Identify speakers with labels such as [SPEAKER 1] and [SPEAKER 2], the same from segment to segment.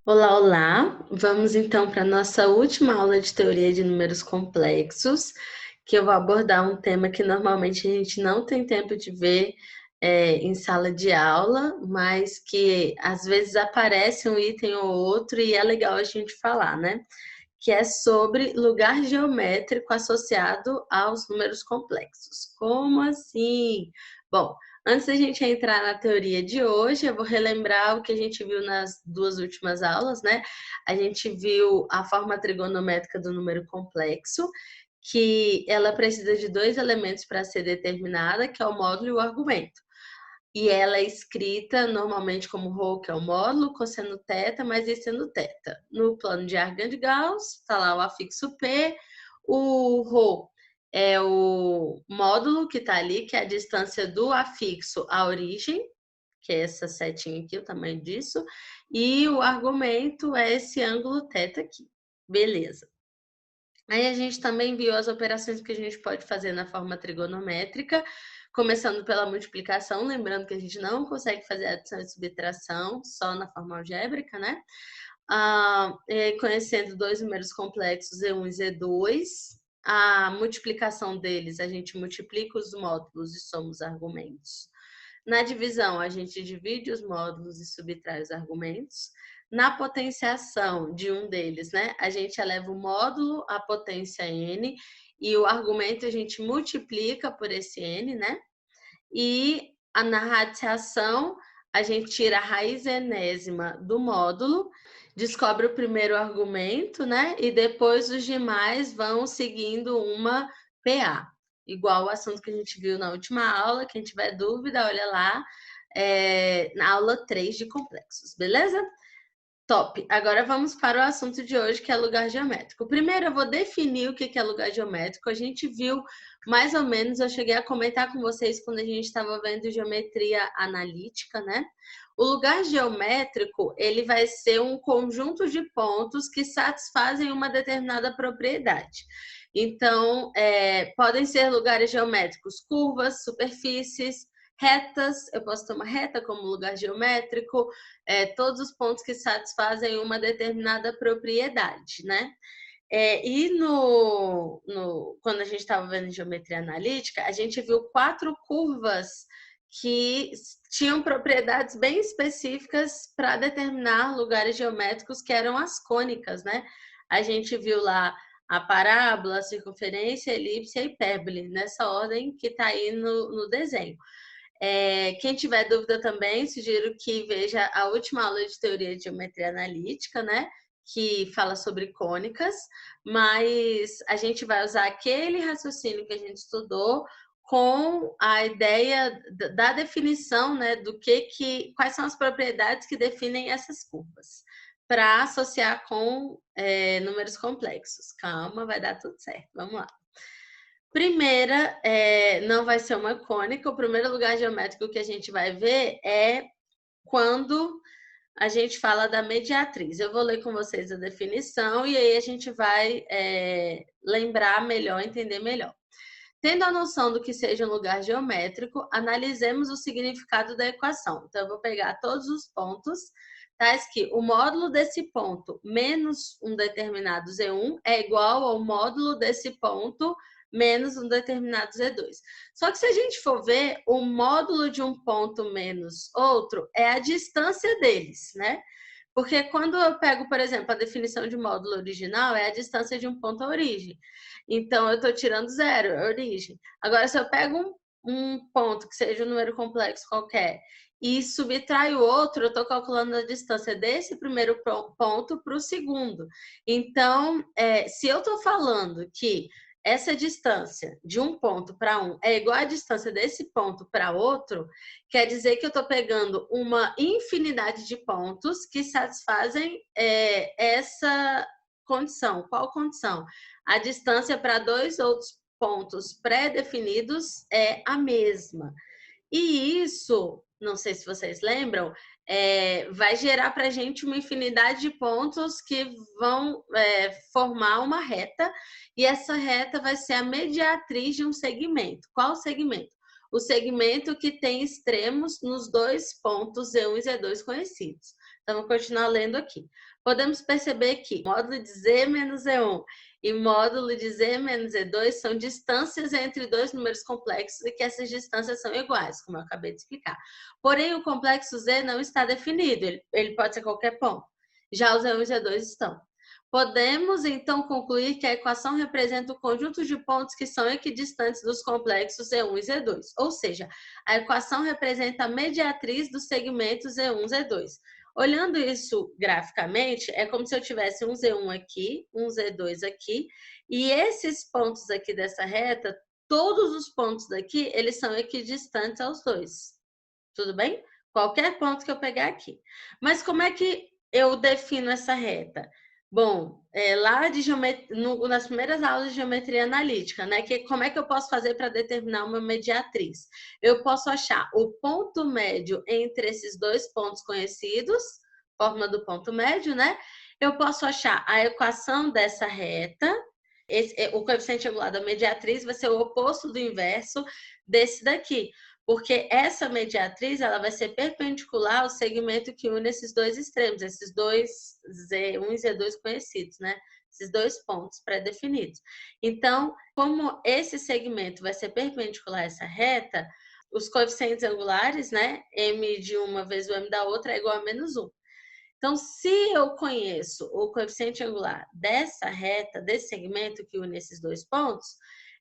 [SPEAKER 1] Olá, olá! Vamos então para a nossa última aula de teoria de números complexos, que eu vou abordar um tema que normalmente a gente não tem tempo de ver em sala de aula, mas que às vezes aparece um item ou outro e é legal a gente falar, né? Que é sobre lugar geométrico associado aos números complexos. Como assim? Bom, antes da gente entrar na teoria de hoje, eu vou relembrar o que a gente viu nas duas últimas aulas, né? A gente viu a forma trigonométrica do número complexo, que ela precisa de dois elementos para ser determinada, que é o módulo e o argumento. E ela é escrita normalmente como ρ, que é o módulo, cosseno θ, mais e seno θ. No plano de Argand de Gauss, está lá o afixo P, o ρ é o módulo que está ali, que é a distância do afixo à origem, que é essa setinha aqui, o tamanho disso, e o argumento é esse ângulo θ aqui. Beleza. Aí a gente também viu as operações que a gente pode fazer na forma trigonométrica, começando pela multiplicação, lembrando que a gente não consegue fazer adição e subtração só na forma algébrica, né? Conhecendo dois números complexos, Z1 e Z2, a multiplicação deles, a gente multiplica os módulos e soma os argumentos. Na divisão, a gente divide os módulos e subtrai os argumentos. Na potenciação de um deles, né, a gente eleva o módulo à potência n e o argumento a gente multiplica por esse n, né? E na radiciação, a gente tira a raiz enésima do módulo, descobre o primeiro argumento, né? E depois os demais vão seguindo uma PA, igual o assunto que a gente viu na última aula. Quem tiver dúvida, olha lá, na aula 3 de complexos, beleza? Top! Agora vamos para o assunto de hoje, que é lugar geométrico. Primeiro eu vou definir o que é lugar geométrico. A gente viu mais ou menos, eu cheguei a comentar com vocês quando a gente estava vendo geometria analítica, né? O lugar geométrico, ele vai ser um conjunto de pontos que satisfazem uma determinada propriedade. Então, podem ser lugares geométricos, curvas, superfícies, retas, eu posso ter uma reta como lugar geométrico, todos os pontos que satisfazem uma determinada propriedade, né? Quando a gente estava vendo geometria analítica, a gente viu 4 curvas que tinham propriedades bem específicas para determinar lugares geométricos, que eram as cônicas, né? A gente viu lá a parábola, a circunferência, a elipse e a hipérbole, nessa ordem que está aí no desenho. Quem tiver dúvida também, sugiro que veja a última aula de teoria de geometria analítica, né? Que fala sobre cônicas, mas a gente vai usar aquele raciocínio que a gente estudou com a ideia da definição, né? Quais são as propriedades que definem essas curvas, para associar com números complexos. Calma, vai dar tudo certo. Vamos lá. Primeira, não vai ser uma cônica. O primeiro lugar geométrico que a gente vai ver é quando a gente fala da mediatriz. Eu vou ler com vocês a definição e aí a gente vai lembrar melhor, entender melhor. Tendo a noção do que seja um lugar geométrico, analisemos o significado da equação. Então, eu vou pegar todos os pontos, tais que o módulo desse ponto menos um determinado Z1 é igual ao módulo desse ponto menos um determinado Z2. Só que se a gente for ver, o módulo de um ponto menos outro é a distância deles, né? Porque quando eu pego, por exemplo, a definição de módulo original, é a distância de um ponto à origem. Então, eu estou tirando zero, a origem. Agora, se eu pego um ponto que seja um número complexo qualquer e subtraio o outro, eu estou calculando a distância desse primeiro ponto para o segundo. Então, se eu estou falando que essa distância de um ponto para um é igual à distância desse ponto para outro, quer dizer que eu estou pegando uma infinidade de pontos que satisfazem essa condição. Qual condição? A distância para dois outros pontos pré-definidos é a mesma. E isso, não sei se vocês lembram, vai gerar para a gente uma infinidade de pontos que vão formar uma reta, e essa reta vai ser a mediatriz de um segmento. Qual segmento? O segmento que tem extremos nos dois pontos Z1 e Z2 conhecidos. Então, vou continuar lendo aqui. Podemos perceber que módulo de Z menos Z1 e módulo de Z menos Z2 são distâncias entre dois números complexos e que essas distâncias são iguais, como eu acabei de explicar. Porém, o complexo Z não está definido, ele pode ser qualquer ponto. Já os Z1 e Z2 estão. Podemos, então, concluir que a equação representa o conjunto de pontos que são equidistantes dos complexos Z1 e Z2. Ou seja, a equação representa a mediatriz dos segmentos Z1 e Z2. Olhando isso graficamente, é como se eu tivesse um Z1 aqui, um Z2 aqui, e esses pontos aqui dessa reta, todos os pontos daqui, eles são equidistantes aos dois. Tudo bem? Qualquer ponto que eu pegar aqui. Mas como é que eu defino essa reta? Bom, lá de nas primeiras aulas de geometria analítica, né? Como é que eu posso fazer para determinar uma mediatriz? Eu posso achar o ponto médio entre esses dois pontos conhecidos, forma do ponto médio, né? Eu posso achar a equação dessa reta, o coeficiente angular da mediatriz vai ser o oposto do inverso desse daqui. Porque essa mediatriz ela vai ser perpendicular ao segmento que une esses dois extremos, esses dois Z1 e Z2 conhecidos, né? Esses dois pontos pré-definidos. Então, como esse segmento vai ser perpendicular a essa reta, os coeficientes angulares, né? M de uma vezes o M da outra é igual a -1. Então, se eu conheço o coeficiente angular dessa reta, desse segmento que une esses dois pontos,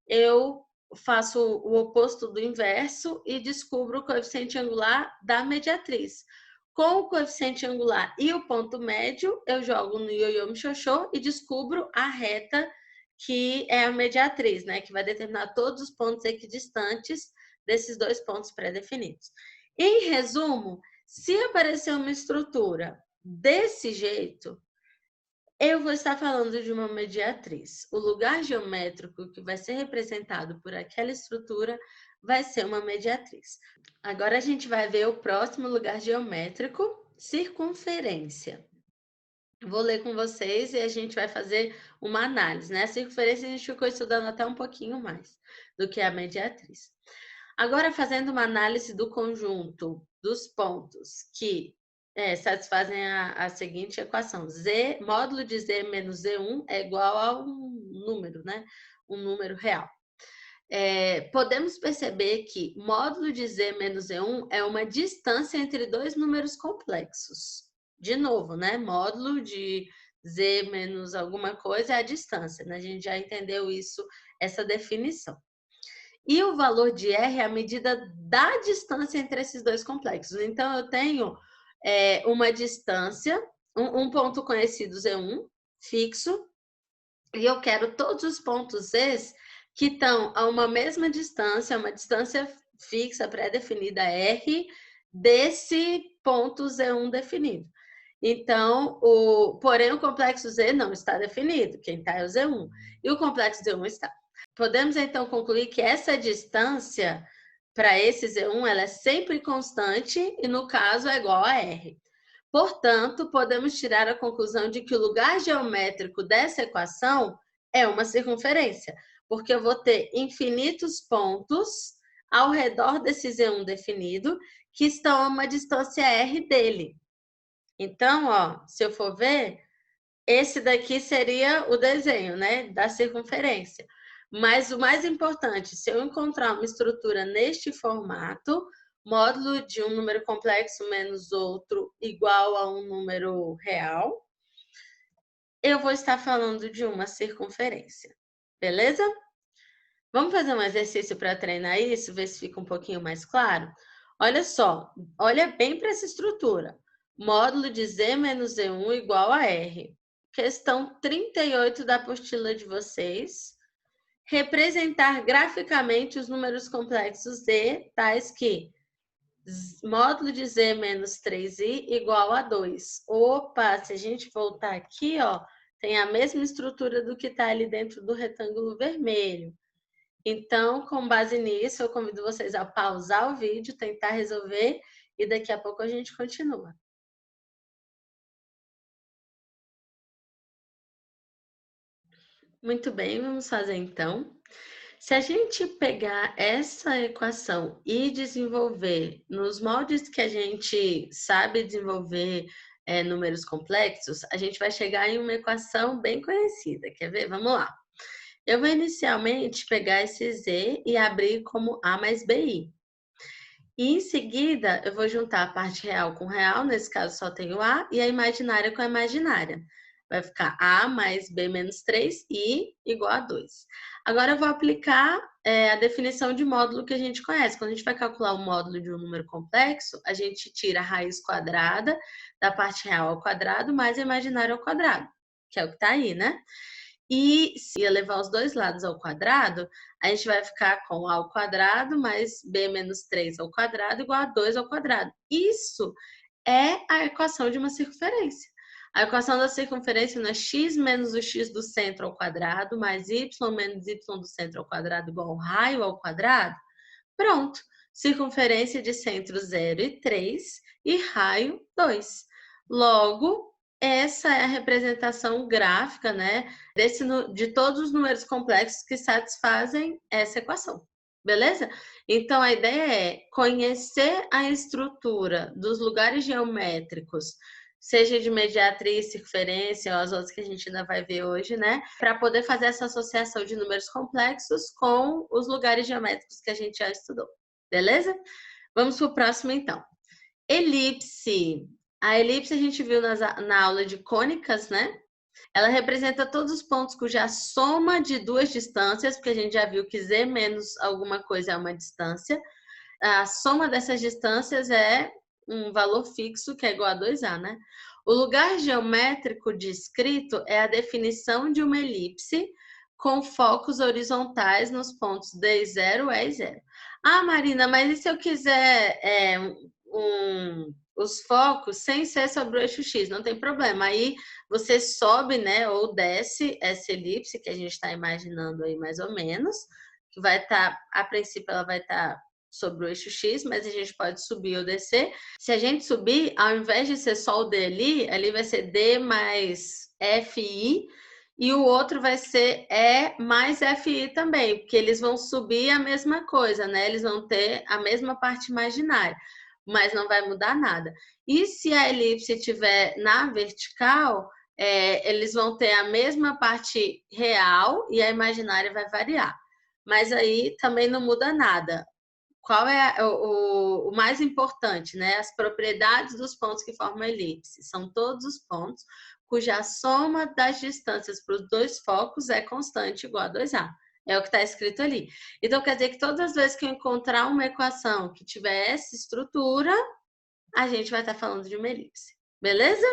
[SPEAKER 1] eu faço o oposto do inverso e descubro o coeficiente angular da mediatriz. Com o coeficiente angular e o ponto médio, eu jogo no ioiô mixoxô e descubro a reta que é a mediatriz, né? Que vai determinar todos os pontos equidistantes desses dois pontos pré-definidos. Em resumo, se aparecer uma estrutura desse jeito, eu vou estar falando de uma mediatriz. O lugar geométrico que vai ser representado por aquela estrutura vai ser uma mediatriz. Agora a gente vai ver o próximo lugar geométrico, circunferência. Vou ler com vocês e a gente vai fazer uma análise, né? A circunferência a gente ficou estudando até um pouquinho mais do que a mediatriz. Agora, fazendo uma análise do conjunto dos pontos que satisfazem a seguinte equação. Z, módulo de Z menos Z1 é igual a um número, né? Um número real. Podemos perceber que módulo de Z menos Z1 é uma distância entre dois números complexos. De novo, né? Módulo de Z menos alguma coisa é a distância, né? A gente já entendeu isso, essa definição. E o valor de R é a medida da distância entre esses dois complexos. Então, eu tenho uma distância, um ponto conhecido Z1, fixo, e eu quero todos os pontos Z que estão a uma mesma distância, uma distância fixa, pré-definida R, desse ponto Z1 definido. Então, porém, o complexo Z não está definido, quem está é o Z1, e o complexo Z1 está. Podemos, então, concluir que essa distância para esse Z1 ela é sempre constante e, no caso, é igual a R. Portanto, podemos tirar a conclusão de que o lugar geométrico dessa equação é uma circunferência, porque eu vou ter infinitos pontos ao redor desse Z1 definido que estão a uma distância R dele. Então, ó, se eu for ver, esse daqui seria o desenho, né, da circunferência. Mas o mais importante, se eu encontrar uma estrutura neste formato, módulo de um número complexo menos outro igual a um número real, eu vou estar falando de uma circunferência. Beleza? Vamos fazer um exercício para treinar isso, ver se fica um pouquinho mais claro? Olha só, olha bem para essa estrutura. Módulo de Z menos Z1 igual a R. Questão 38 da apostila de vocês. Representar graficamente os números complexos Z, tais que módulo de Z menos 3i igual a 2. Opa, se a gente voltar aqui, ó, tem a mesma estrutura do que está ali dentro do retângulo vermelho. Então, com base nisso, eu convido vocês a pausar o vídeo, tentar resolver e daqui a pouco a gente continua. Muito bem, vamos fazer então. Se a gente pegar essa equação e desenvolver nos moldes que a gente sabe desenvolver números complexos, a gente vai chegar em uma equação bem conhecida. Quer ver? Vamos lá. Eu vou inicialmente pegar esse Z e abrir como A mais BI. E em seguida, eu vou juntar a parte real com real, nesse caso só tenho A, e a imaginária com a imaginária. Vai ficar A mais B menos 3i igual a 2. Agora eu vou aplicar a definição de módulo que a gente conhece. Quando a gente vai calcular o módulo de um número complexo, a gente tira a raiz quadrada da parte real ao quadrado mais a imaginária ao quadrado, que é o que está aí, né? E se levar os dois lados ao quadrado, a gente vai ficar com a ao quadrado mais b menos 3 ao quadrado igual a 2 ao quadrado. Isso é a equação de uma circunferência. A equação da circunferência não é x menos o x do centro ao quadrado mais y menos y do centro ao quadrado igual ao raio ao quadrado? Pronto. Circunferência de centro 0 e 3 e raio 2. Logo, essa é a representação gráfica, né, de todos os números complexos que satisfazem essa equação. Beleza? Então, a ideia é conhecer a estrutura dos lugares geométricos, seja de mediatriz, circunferência ou as outras que a gente ainda vai ver hoje, né? Para poder fazer essa associação de números complexos com os lugares geométricos que a gente já estudou. Beleza? Vamos para o próximo, então. Elipse. A elipse a gente viu na aula de cônicas, né? Ela representa todos os pontos cuja soma de duas distâncias, porque a gente já viu que z menos alguma coisa é uma distância. A soma dessas distâncias é um valor fixo, que é igual a 2a, né? O lugar geométrico descrito é a definição de uma elipse com focos horizontais nos pontos D0 e E0. Ah, Marina, mas e se eu quiser os focos sem ser sobre o eixo X? Não tem problema. Aí você sobe, né, ou desce essa elipse que a gente está imaginando aí mais ou menos, que vai estar, a princípio, ela vai estar sobre o eixo X, mas a gente pode subir ou descer. Se a gente subir, ao invés de ser só o D ali vai ser D mais FI, e o outro vai ser E mais FI também, porque eles vão subir a mesma coisa, né? Eles vão ter a mesma parte imaginária, mas não vai mudar nada. E se a elipse estiver na vertical, eles vão ter a mesma parte real e a imaginária vai variar. Mas aí também não muda nada. Qual é o mais importante, né? As propriedades dos pontos que formam a elipse. São todos os pontos cuja soma das distâncias para os dois focos é constante igual a 2a. É o que está escrito ali. Então, quer dizer que todas as vezes que eu encontrar uma equação que tiver essa estrutura, a gente vai estar falando de uma elipse. Beleza?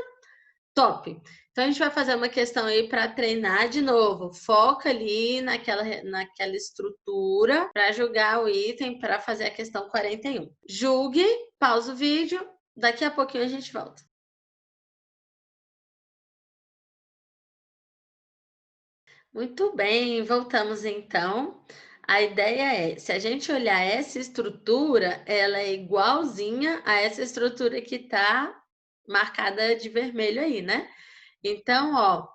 [SPEAKER 1] Top! Então, a gente vai fazer uma questão aí para treinar de novo. Foca ali naquela estrutura para julgar o item para fazer a questão 41. Julgue, pausa o vídeo, daqui a pouquinho a gente volta. Muito bem, voltamos então. A ideia é, se a gente olhar essa estrutura, ela é igualzinha a essa estrutura que está marcada de vermelho aí, né? Então, ó,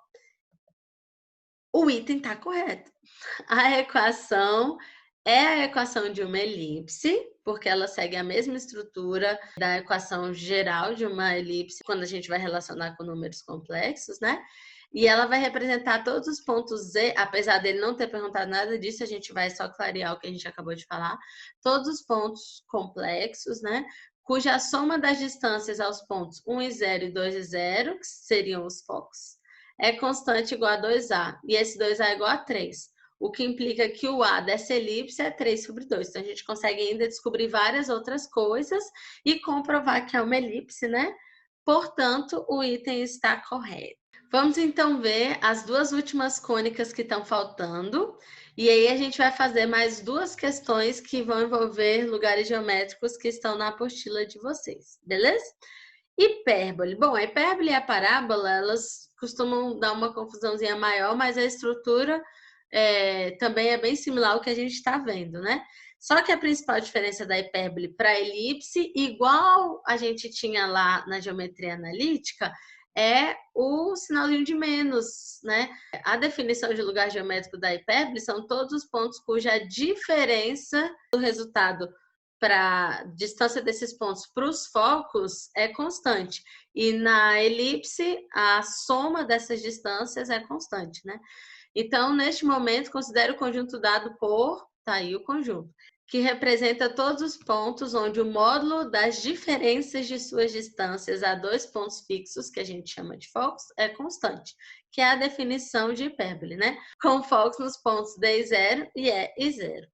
[SPEAKER 1] o item está correto. A equação é a equação de uma elipse, porque ela segue a mesma estrutura da equação geral de uma elipse quando a gente vai relacionar com números complexos, né? E ela vai representar todos os pontos Z, apesar dele não ter perguntado nada disso, a gente vai só clarear o que a gente acabou de falar. Todos os pontos complexos, né? Cuja soma das distâncias aos pontos 1 e 0 e 2 e 0, que seriam os focos, é constante igual a 2A. E esse 2A é igual a 3. O que implica que o A dessa elipse é 3 sobre 2. Então, a gente consegue ainda descobrir várias outras coisas e comprovar que é uma elipse, né? Portanto, o item está correto. Vamos então ver as duas últimas cônicas que estão faltando. E aí a gente vai fazer mais duas questões que vão envolver lugares geométricos que estão na apostila de vocês, beleza? Hipérbole. Bom, a hipérbole e a parábola, elas costumam dar uma confusãozinha maior, mas a estrutura também é bem similar ao que a gente está vendo, né? Só que a principal diferença da hipérbole para a elipse, igual a gente tinha lá na geometria analítica, é o sinalzinho de menos, né? A definição de lugar geométrico da hipérbole são todos os pontos cuja diferença do resultado para distância desses pontos para os focos é constante. E na elipse, a soma dessas distâncias é constante, né? Então, neste momento, considere o conjunto dado por, tá aí o conjunto, que representa todos os pontos onde o módulo das diferenças de suas distâncias a dois pontos fixos, que a gente chama de focos, é constante, que é a definição de hipérbole, né? Com focos nos pontos D e 0 e E e 0.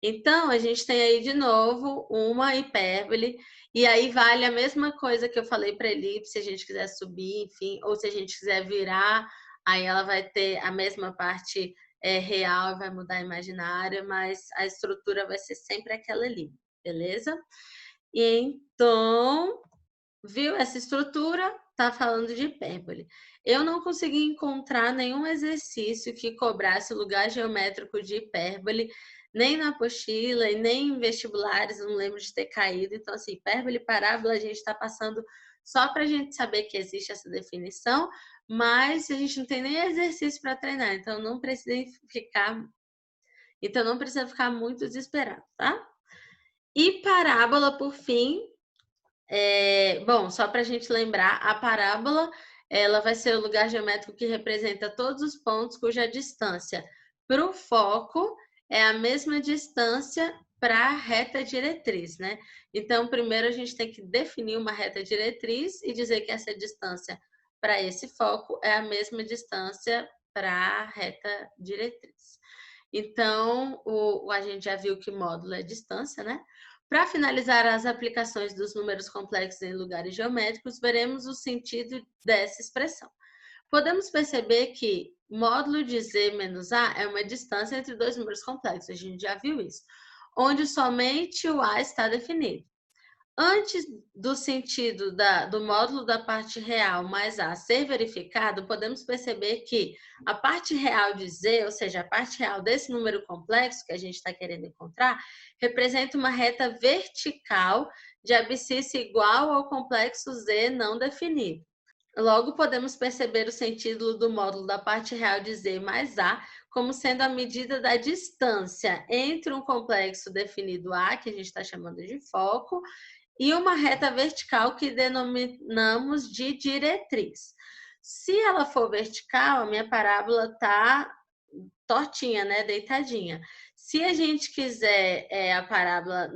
[SPEAKER 1] Então, a gente tem aí de novo uma hipérbole, e aí vale a mesma coisa que eu falei para elipse, se a gente quiser subir, enfim, ou se a gente quiser virar, aí ela vai ter a mesma parte real e vai mudar a imaginária, mas a estrutura vai ser sempre aquela ali, beleza? E então, viu essa estrutura? Tá falando de hipérbole. Eu não consegui encontrar nenhum exercício que cobrasse o lugar geométrico de hipérbole, nem na apostila e nem em vestibulares, não lembro de ter caído. Então, assim, hipérbole e parábola a gente está passando só para a gente saber que existe essa definição, mas a gente não tem nem exercício para treinar, então não precisa ficar muito desesperado, tá? E parábola, por fim, bom, só para a gente lembrar, a parábola ela vai ser o lugar geométrico que representa todos os pontos cuja distância para o foco é a mesma distância para a reta diretriz, né? Então, primeiro a gente tem que definir uma reta diretriz e dizer que essa distância para esse foco é a mesma distância para a reta diretriz. Então, a gente já viu que módulo é distância, né? Para finalizar as aplicações dos números complexos em lugares geométricos, veremos o sentido dessa expressão. Podemos perceber que módulo de z menos a é uma distância entre dois números complexos, a gente já viu isso, onde somente o a está definido. Antes do sentido do módulo da parte real mais a ser verificado, podemos perceber que a parte real de z, ou seja, a parte real desse número complexo que a gente está querendo encontrar, representa uma reta vertical de abscissa igual ao complexo z não definido. Logo, podemos perceber o sentido do módulo da parte real de z mais a como sendo a medida da distância entre um complexo definido a, que a gente está chamando de foco, e uma reta vertical que denominamos de diretriz. Se ela for vertical, a minha parábola está tortinha, né, deitadinha. Se a gente quiser a parábola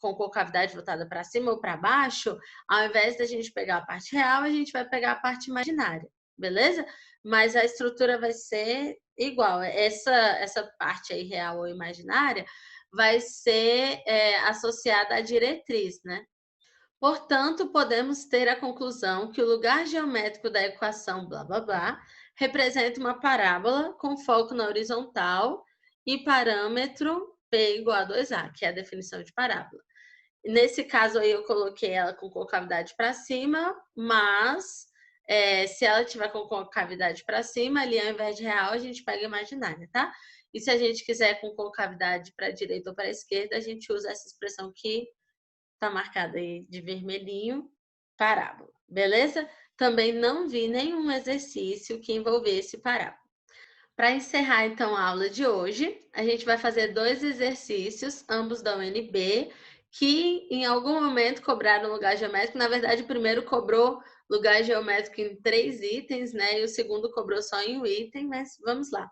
[SPEAKER 1] com concavidade voltada para cima ou para baixo, ao invés da gente pegar a parte real, a gente vai pegar a parte imaginária, beleza? Mas a estrutura vai ser igual. Essa parte aí, real ou imaginária, vai ser associada à diretriz, né? Portanto, podemos ter a conclusão que o lugar geométrico da equação blá blá blá representa uma parábola com foco na horizontal e parâmetro p igual a 2a, que é a definição de parábola. Nesse caso aí eu coloquei ela com concavidade para cima, mas se ela tiver com concavidade para cima, ali ao invés de real, a gente pega imaginária, tá? E se a gente quiser com concavidade para a direita ou para a esquerda, a gente usa essa expressão que está marcada aí de vermelhinho, parábola, beleza? Também não vi nenhum exercício que envolvesse parábola. Para encerrar, então, a aula de hoje, a gente vai fazer 2 exercícios, ambos da UNB, que em algum momento cobraram lugar geométrico. Na verdade, o primeiro cobrou lugar geométrico em 3 itens, né? E o segundo cobrou só em um item, mas vamos lá.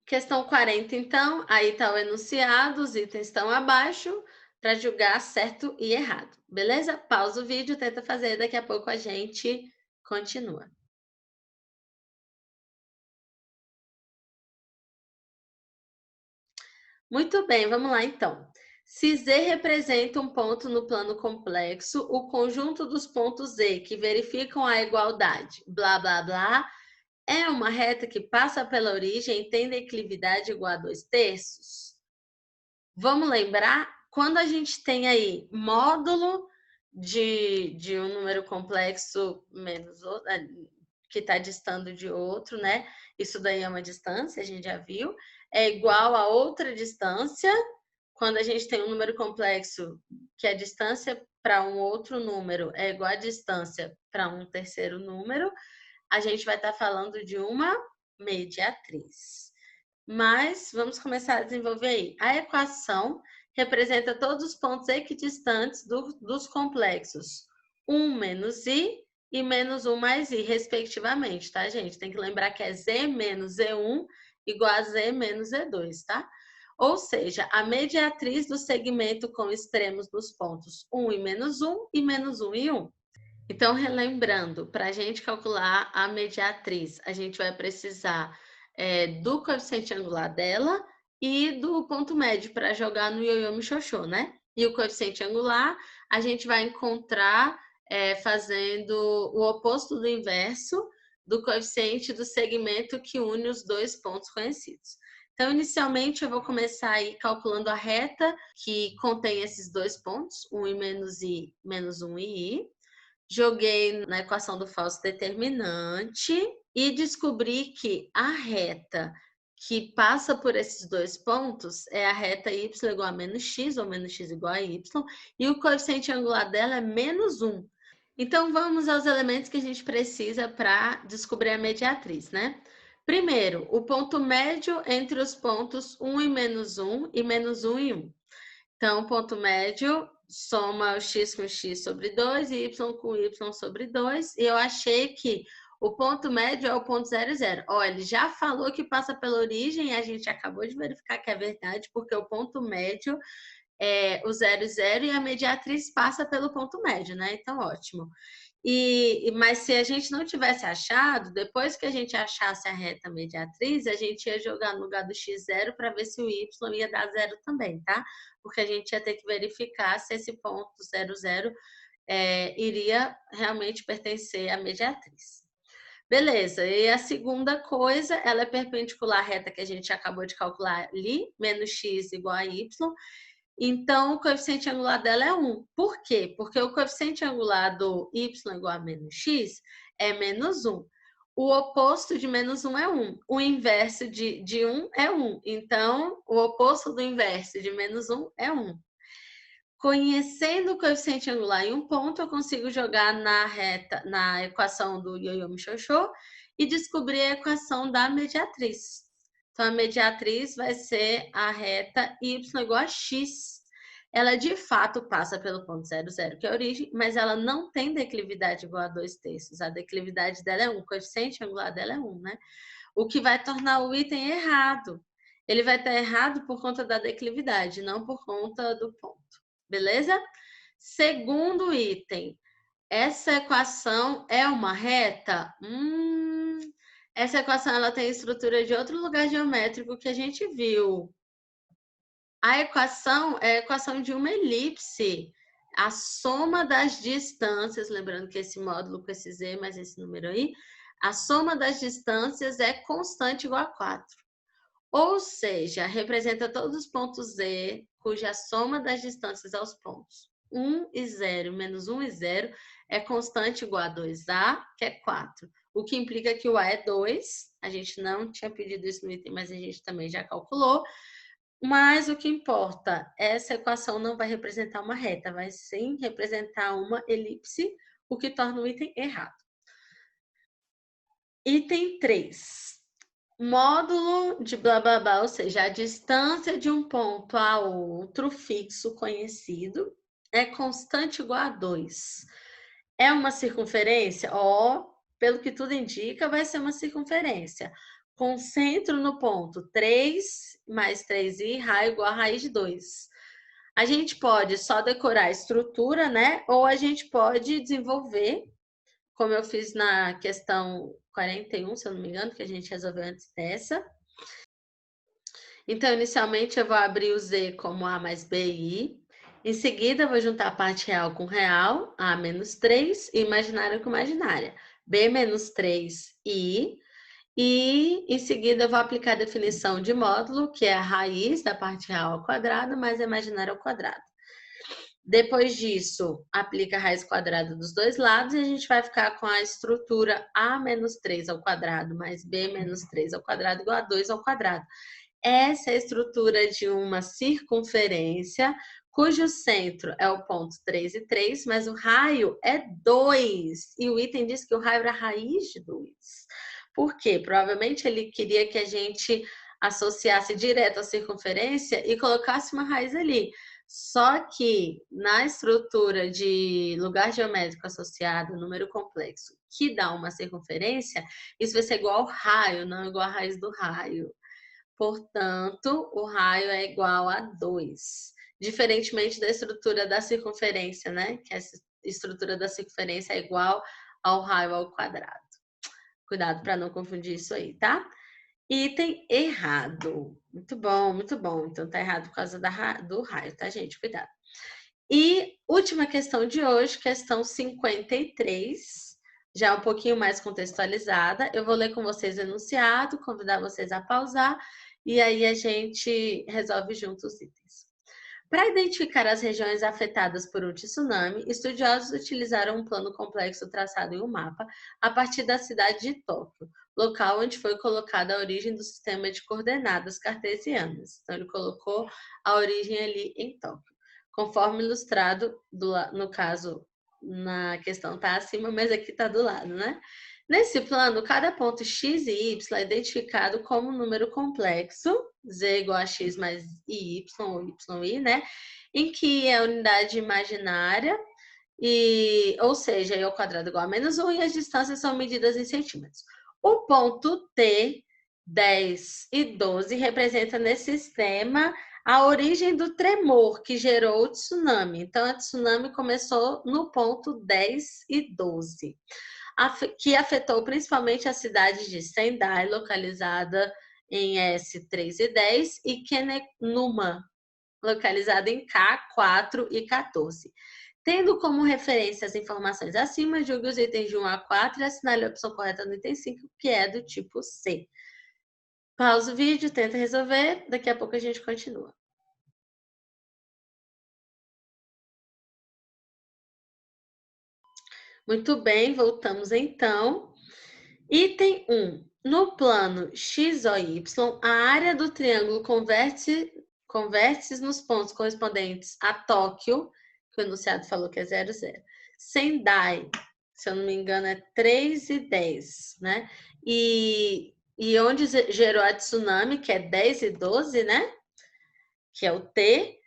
[SPEAKER 1] Questão 40, então, aí está o enunciado, os itens estão abaixo, para julgar certo e errado. Beleza? Pausa o vídeo, tenta fazer, daqui a pouco a gente continua. Muito bem, vamos lá então. Se Z representa um ponto no plano complexo, o conjunto dos pontos Z que verificam a igualdade, blá, blá, blá, é uma reta que passa pela origem e tem declividade igual a 2/3? Vamos lembrar, quando a gente tem aí módulo de um número complexo menos outro, que está distando de outro, né? Isso daí é uma distância, a gente já viu. É igual a outra distância, quando a gente tem um número complexo que a distância para um outro número é igual a distância para um terceiro número, a gente vai estar falando de uma mediatriz. Mas vamos começar a desenvolver aí. A equação representa todos os pontos equidistantes dos complexos 1 menos i e menos 1 mais i, respectivamente, tá, gente? Tem que lembrar que é z menos z1 igual a z menos z2, tá? Ou seja, a mediatriz do segmento com extremos dos pontos 1 e menos 1 e menos 1 e 1. Então, relembrando, para a gente calcular a mediatriz, a gente vai precisar do coeficiente angular dela e do ponto médio para jogar no ioiô michôchô, né? E o coeficiente angular a gente vai encontrar fazendo o oposto do inverso do coeficiente do segmento que une os dois pontos conhecidos. Então, inicialmente, eu vou começar aí calculando a reta que contém esses dois pontos, 1 e menos i, menos 1 e i. Joguei na equação do falso determinante e descobri que a reta que passa por esses dois pontos é a reta y igual a menos x, ou menos x igual a y, e o coeficiente angular dela é menos 1. Então, vamos aos elementos que a gente precisa para descobrir a mediatriz, né? Primeiro, o ponto médio entre os pontos 1 e menos 1 e menos 1 e 1. Então, o ponto médio soma o x com x sobre 2 e y com y sobre 2. E eu achei que o ponto médio é o ponto 0, 0. Olha, ele já falou que passa pela origem e a gente acabou de verificar que é verdade, porque o ponto médio é o 0, 0 e a mediatriz passa pelo ponto médio, né? Então, ótimo. Mas se a gente não tivesse achado, depois que a gente achasse a reta mediatriz, a gente ia jogar no lugar do x0 para ver se o y ia dar 0 também, tá? Porque a gente ia ter que verificar se esse ponto 0, 0 iria realmente pertencer à mediatriz. Beleza, e a segunda coisa, ela é perpendicular à reta que a gente acabou de calcular ali, menos x igual a y. Então, o coeficiente angular dela é 1. Por quê? Porque o coeficiente angular do y igual a menos x é menos 1. O oposto de menos 1 é 1. O inverso de 1 é 1. Então, o oposto do inverso de menos 1 é 1. Conhecendo o coeficiente angular em um ponto, eu consigo jogar na equação do ioiô michôchô e descobrir a equação da mediatriz. Então, a mediatriz vai ser a reta y igual a x. Ela, de fato, passa pelo ponto 0, 0, que é a origem, mas ela não tem declividade igual a 2/3. A declividade dela é 1, o coeficiente angular dela é 1, né? O que vai tornar o item errado. Ele vai estar errado por conta da declividade, não por conta do ponto. Beleza? Segundo item, essa equação é uma reta? Essa equação ela tem estrutura de outro lugar geométrico que a gente viu. A equação é a equação de uma elipse. A soma das distâncias, lembrando que esse módulo com esse z mais esse número aí, a soma das distâncias é constante igual a 4. Ou seja, representa todos os pontos z, cuja soma das distâncias aos pontos 1 e 0, menos 1 e 0, é constante igual a 2a, que é 4. O que implica que o a é 2. A gente não tinha pedido isso no item, mas a gente também já calculou. Mas o que importa, essa equação não vai representar uma reta, vai sim representar uma elipse, o que torna o item errado. Item 3. Módulo de blá blá blá, ou seja, a distância de um ponto a outro fixo conhecido é constante igual a 2. É uma circunferência? Pelo que tudo indica, vai ser uma circunferência. Concentro no ponto 3 mais 3i, raio igual a raiz de 2. A gente pode só decorar a estrutura, né? Ou a gente pode desenvolver, como eu fiz na questão 41, se eu não me engano, que a gente resolveu antes dessa. Então, inicialmente, eu vou abrir o z como a mais b e i. Em seguida, eu vou juntar a parte real com real, a menos 3, e imaginária com imaginária, b menos 3i. E, em seguida, eu vou aplicar a definição de módulo, que é a raiz da parte real ao quadrado, mais a imaginária ao quadrado. Depois disso, aplica a raiz quadrada dos dois lados e a gente vai ficar com a estrutura a menos 3 ao quadrado mais b menos 3 ao quadrado igual a 2 ao quadrado. Essa é a estrutura de uma circunferência cujo centro é o ponto 3 e 3, mas o raio é 2. E o item diz que o raio era a raiz de 2. Por quê? Provavelmente ele queria que a gente associasse direto a circunferência e colocasse uma raiz ali. Só que na estrutura de lugar geométrico associado, número complexo, que dá uma circunferência, isso vai ser igual ao raio, não igual à raiz do raio. Portanto, o raio é igual a 2. Diferentemente da estrutura da circunferência, né? Que a estrutura da circunferência é igual ao raio ao quadrado. Cuidado para não confundir isso aí, tá? Item errado. Muito bom, muito bom. Então tá errado por causa do raio, tá, gente? Cuidado. E última questão de hoje, questão 53, já um pouquinho mais contextualizada. Eu vou ler com vocês o enunciado, convidar vocês a pausar e aí a gente resolve juntos os itens. Para identificar as regiões afetadas por um tsunami, estudiosos utilizaram um plano complexo traçado em um mapa a partir da cidade de Tóquio, local onde foi colocada a origem do sistema de coordenadas cartesianas. Então, ele colocou a origem ali em Tóquio, conforme ilustrado, no caso, na questão está acima, mas aqui está do lado, né? Nesse plano, cada ponto x e y é identificado como um número complexo, z igual a x mais y, ou y, né? Em que a unidade imaginária, ou seja, i ao quadrado igual a -1, e as distâncias são medidas em centímetros. O ponto T, 10 e 12, representa nesse sistema a origem do tremor que gerou o tsunami. Então, a tsunami começou no ponto 10 e 12. Que afetou principalmente a cidade de Sendai, localizada em S3 e 10, e Kenenuma, localizada em K4 e 14. Tendo como referência as informações acima, julgue os itens de 1 a 4 e assinale a opção correta no item 5, que é do tipo C. Pausa o vídeo, tenta resolver, daqui a pouco a gente continua. Muito bem, voltamos então. Item 1. No plano x, o, y, a área do triângulo converte nos pontos correspondentes a Tóquio, que o enunciado falou que é 0, 0. Sendai, se eu não me engano, é 3 e 10, né? E onde gerou a tsunami, que é 10 e 12, né? Que é o T,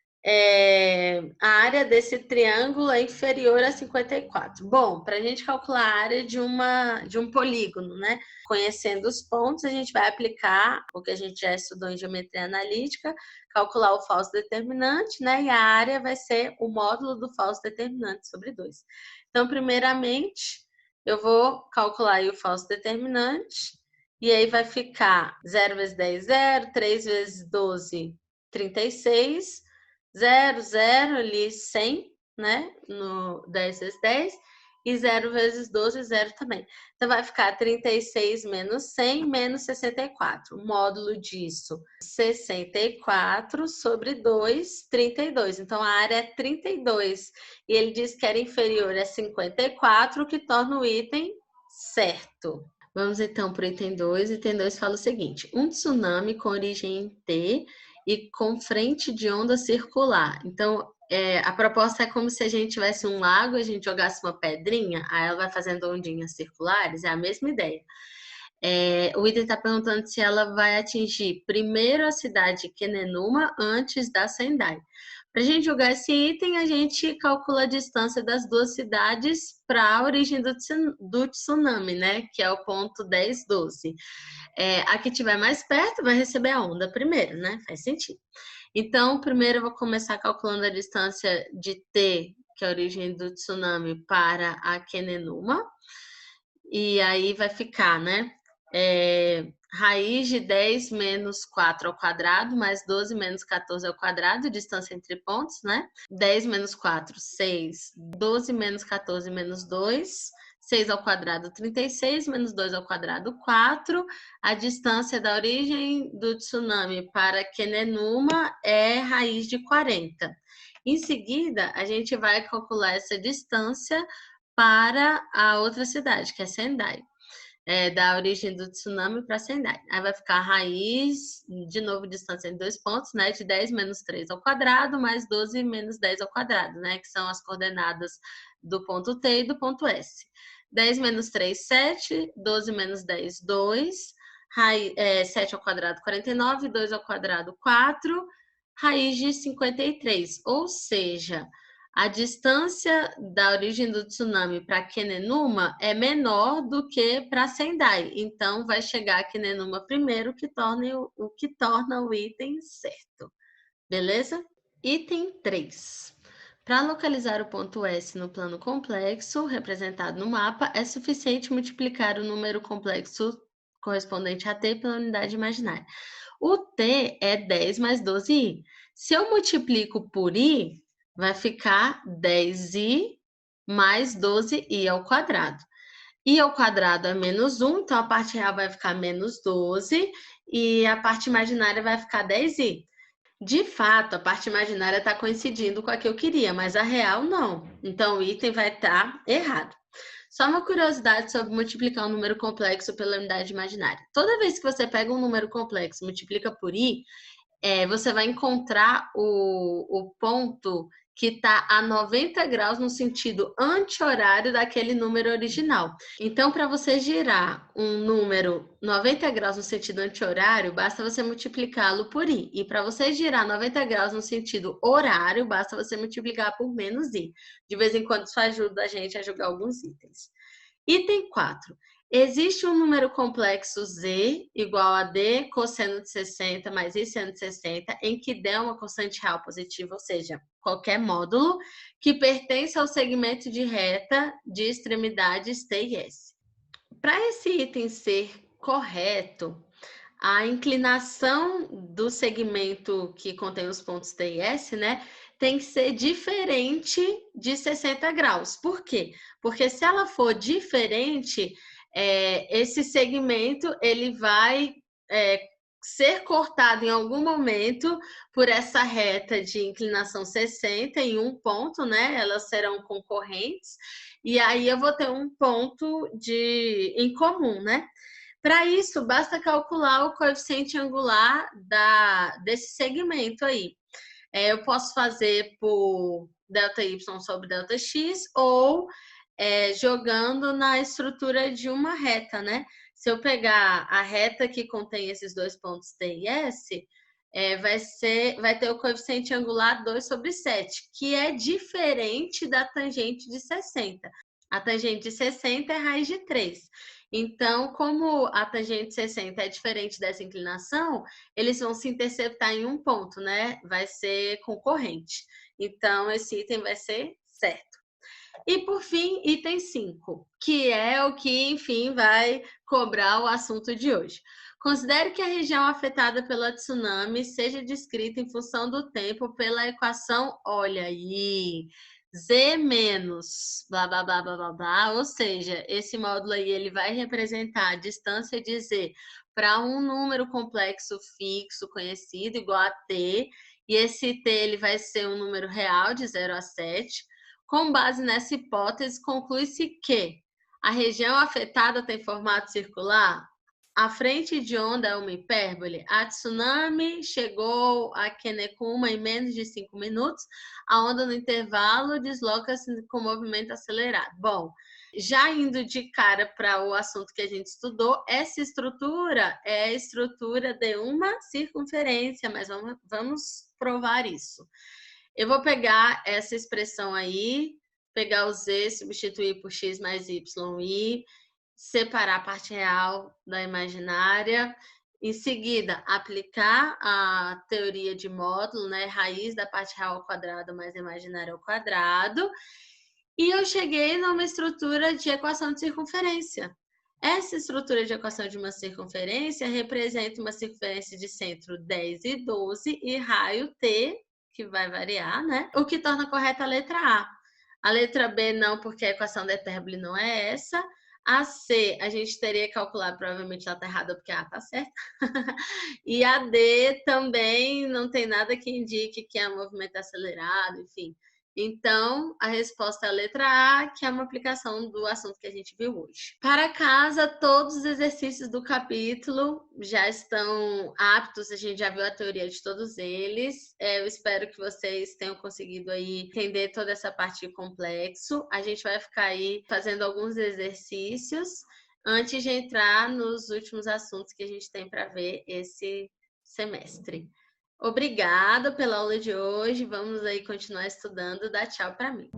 [SPEAKER 1] a área desse triângulo é inferior a 54. Bom, para a gente calcular a área de um polígono, né? Conhecendo os pontos, a gente vai aplicar o que a gente já estudou em geometria analítica, calcular o falso determinante, né? E a área vai ser o módulo do falso determinante sobre 2. Então, primeiramente, eu vou calcular aí o falso determinante, e aí vai ficar 0 vezes 10, 0, 3 vezes 12, 36, 0, 0 ali 100, né? No 10 vezes 10, e 0 vezes 12, 0 também. Então, vai ficar 36 menos 100 menos 64. O módulo disso, 64 sobre 2, 32. Então, a área é 32. E ele diz que era inferior a 54, o que torna o item certo. Vamos então para o item 2. Item 2 fala o seguinte: um tsunami com origem em T e com frente de onda circular. Então, a proposta é como se a gente tivesse um lago, a gente jogasse uma pedrinha, aí ela vai fazendo ondinhas circulares, é a mesma ideia. O item está perguntando se ela vai atingir primeiro a cidade de Kenenuma antes da Sendai. Para a gente julgar esse item, a gente calcula a distância das duas cidades para a origem do tsunami, né? Que é o ponto 10, 12. A que estiver mais perto vai receber a onda primeiro, né? Faz sentido. Então, primeiro eu vou começar calculando a distância de T, que é a origem do tsunami, para a Kenenuma. E aí vai ficar, né? Raiz de 10 menos 4 ao quadrado, mais 12 menos 14 ao quadrado, distância entre pontos, né? 10 menos 4, 6. 12 menos 14 menos 2. 6 ao quadrado, 36, menos 2 ao quadrado, 4. A distância da origem do tsunami para Kenenuma é raiz de 40. Em seguida, a gente vai calcular essa distância para a outra cidade, que é Sendai. Da origem do tsunami para Sendai. Aí vai ficar a raiz, de novo, distância em 2 pontos, né? De 10 menos 3 ao quadrado, mais 12 menos 10 ao quadrado, né? Que são as coordenadas do ponto T e do ponto S. 10 menos 3, 7. 12 menos 10, 2. 7 ao quadrado, 49. 2 ao quadrado, 4. raiz de 53, ou seja, a distância da origem do tsunami para Kenenuma é menor do que para Sendai. Então, vai chegar a Kenenuma primeiro, o que torna o item certo. Beleza? Item 3. Para localizar o ponto S no plano complexo, representado no mapa, é suficiente multiplicar o número complexo correspondente a t pela unidade imaginária. O t é 10 mais 12i. Se eu multiplico por i, vai ficar 10i mais 12i ao quadrado. I ao quadrado é menos 1, então a parte real vai ficar menos 12 e a parte imaginária vai ficar 10i. De fato, a parte imaginária está coincidindo com a que eu queria, mas a real não. Então, o item vai estar errado. Só uma curiosidade sobre multiplicar um número complexo pela unidade imaginária. Toda vez que você pega um número complexo e multiplica por i, você vai encontrar o ponto que está a 90 graus no sentido anti-horário daquele número original. Então, para você girar um número 90 graus no sentido anti-horário, basta você multiplicá-lo por i. E para você girar 90 graus no sentido horário, basta você multiplicar por menos i. De vez em quando isso ajuda a gente a jogar alguns itens. Item 4. Existe um número complexo z igual a d cosseno de 60 mais i seno de 60, em que d é uma constante real positiva, ou seja, qualquer módulo, que pertence ao segmento de reta de extremidades t e s. Para esse item ser correto, a inclinação do segmento que contém os pontos t e s, né, tem que ser diferente de 60 graus. Por quê? Porque se ela for diferente, esse segmento ele vai ser cortado em algum momento por essa reta de inclinação 60 em um ponto, né? Elas serão concorrentes, e aí eu vou ter um ponto em comum, né? Para isso, basta calcular o coeficiente angular desse segmento aí. Eu posso fazer por ΔY sobre ΔX ou jogando na estrutura de uma reta, né? Se eu pegar a reta que contém esses dois pontos T e S, vai ter o coeficiente angular 2 sobre 7, que é diferente da tangente de 60. A tangente de 60 é raiz de 3. Então, como a tangente de 60 é diferente dessa inclinação, eles vão se interceptar em um ponto, né? Vai ser concorrente. Então, esse item vai ser certo. E, por fim, item 5, que é o que, enfim, vai cobrar o assunto de hoje. Considere que a região afetada pela tsunami seja descrita em função do tempo pela equação, olha aí, Z menos blá, blá, blá, blá, blá, blá, ou seja, esse módulo aí ele vai representar a distância de Z para um número complexo fixo conhecido igual a T, e esse T ele vai ser um número real de 0 a 7. Com base nessa hipótese, conclui-se que a região afetada tem formato circular. A frente de onda é uma hipérbole. A tsunami chegou a Kenekuma em menos de 5 minutos. A onda no intervalo desloca-se com movimento acelerado. Bom, já indo de cara para o assunto que a gente estudou, essa estrutura é a estrutura de uma circunferência, mas vamos provar isso. Eu vou pegar essa expressão aí, pegar o z, substituir por x mais y, separar a parte real da imaginária. Em seguida, aplicar a teoria de módulo, né? Raiz da parte real ao quadrado mais imaginária ao quadrado. E eu cheguei numa estrutura de equação de circunferência. Essa estrutura de equação de uma circunferência representa uma circunferência de centro 10 e 12 e raio T, que vai variar, né? O que torna correta a letra A. A letra B não, porque a equação da hipérbole não é essa. A C, a gente teria que calcular, provavelmente ela está errada, porque a está certa. E a D também não tem nada que indique que é um movimento acelerado, enfim. Então, a resposta é a letra A, que é uma aplicação do assunto que a gente viu hoje. Para casa, todos os exercícios do capítulo já estão aptos, a gente já viu a teoria de todos eles. Eu espero que vocês tenham conseguido aí entender toda essa parte de complexo. A gente vai ficar aí fazendo alguns exercícios antes de entrar nos últimos assuntos que a gente tem para ver esse semestre. Obrigada pela aula de hoje. Vamos aí continuar estudando. Dá tchau para mim.